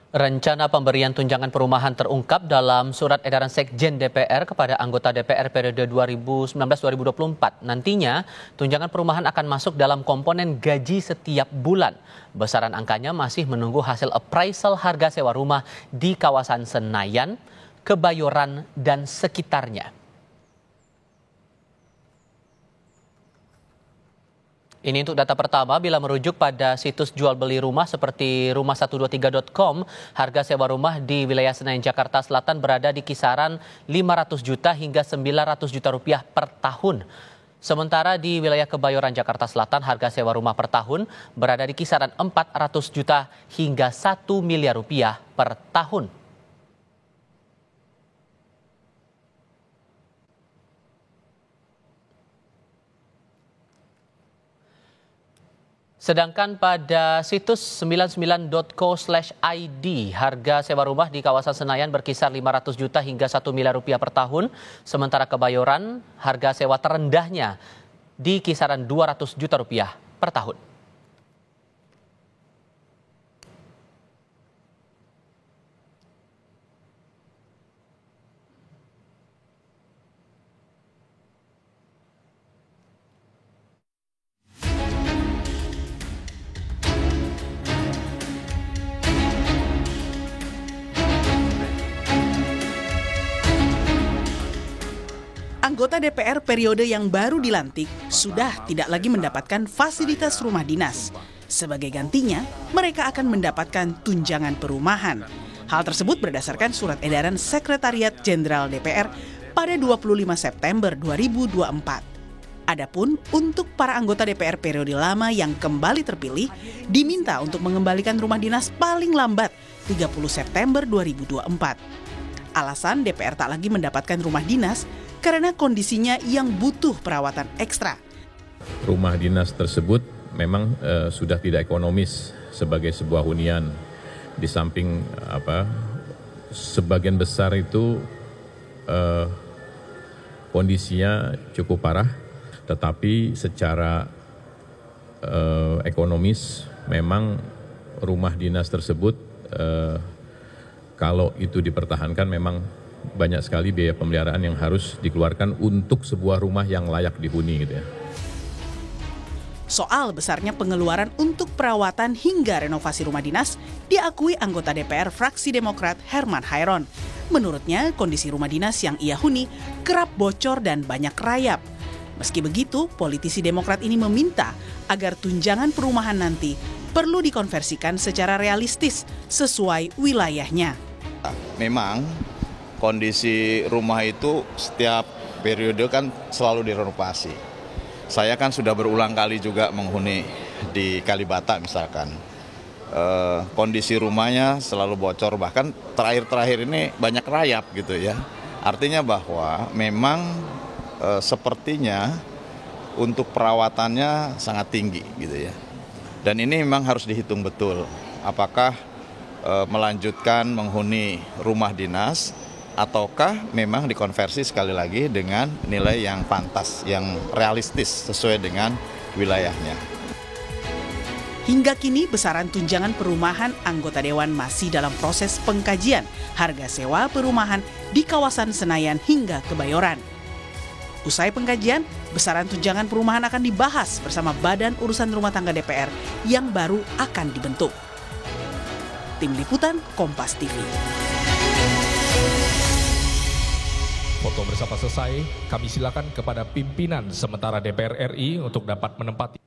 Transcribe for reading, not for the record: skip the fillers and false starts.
Rencana pemberian tunjangan perumahan terungkap dalam surat edaran Sekjen DPR kepada anggota DPR periode 2019-2024. Nantinya, tunjangan perumahan akan masuk dalam komponen gaji setiap bulan. Besaran angkanya masih menunggu hasil appraisal harga sewa rumah di kawasan Senayan, Kebayoran, dan sekitarnya. Ini untuk data pertama, bila merujuk pada situs jual beli rumah seperti rumah123.com, harga sewa rumah di wilayah Senayan Jakarta Selatan berada di kisaran 500 juta hingga 900 juta rupiah per tahun. Sementara di wilayah Kebayoran Jakarta Selatan, harga sewa rumah per tahun berada di kisaran 400 juta hingga 1 miliar rupiah per tahun. Sedangkan pada situs 99.co/id, harga sewa rumah di kawasan Senayan berkisar 500 juta hingga 1 miliar rupiah per tahun. Sementara Kebayoran, harga sewa terendahnya di kisaran 200 juta rupiah per tahun. Anggota DPR periode yang baru dilantik sudah tidak lagi mendapatkan fasilitas rumah dinas. Sebagai gantinya, mereka akan mendapatkan tunjangan perumahan. Hal tersebut berdasarkan surat edaran Sekretariat Jenderal DPR pada 25 September 2024. Adapun untuk para anggota DPR periode lama yang kembali terpilih, diminta untuk mengembalikan rumah dinas paling lambat 30 September 2024. Alasan DPR tak lagi mendapatkan rumah dinas karena kondisinya yang butuh perawatan ekstra. Rumah dinas tersebut memang sudah tidak ekonomis sebagai sebuah hunian. Di samping sebagian besar itu kondisinya cukup parah, tetapi secara ekonomis memang rumah dinas tersebut kalau itu dipertahankan memang banyak sekali biaya pemeliharaan yang harus dikeluarkan untuk sebuah rumah yang layak dihuni gitu ya. Soal besarnya pengeluaran untuk perawatan hingga renovasi rumah dinas diakui anggota DPR fraksi Demokrat Herman Hairon. Menurutnya, kondisi rumah dinas yang ia huni kerap bocor dan banyak rayap. Meski begitu, politisi Demokrat ini meminta agar tunjangan perumahan nanti perlu dikonversikan secara realistis sesuai wilayahnya. Memang kondisi rumah itu setiap periode kan selalu direnovasi. Saya kan sudah berulang kali juga menghuni di Kalibata misalkan. Kondisi rumahnya selalu bocor, bahkan terakhir-terakhir ini banyak rayap gitu ya. Artinya bahwa memang sepertinya untuk perawatannya sangat tinggi gitu ya. Dan ini memang harus dihitung betul. Apakah melanjutkan menghuni rumah dinas ataukah memang dikonversi sekali lagi dengan nilai yang pantas, yang realistis sesuai dengan wilayahnya. Hingga kini besaran tunjangan perumahan anggota Dewan masih dalam proses pengkajian harga sewa perumahan di kawasan Senayan hingga Kebayoran. Usai pengkajian, besaran tunjangan perumahan akan dibahas bersama Badan Urusan Rumah Tangga DPR yang baru akan dibentuk. Tim Liputan Kompas TV. Foto bersama selesai, kami silakan kepada pimpinan sementara DPR RI untuk dapat menempati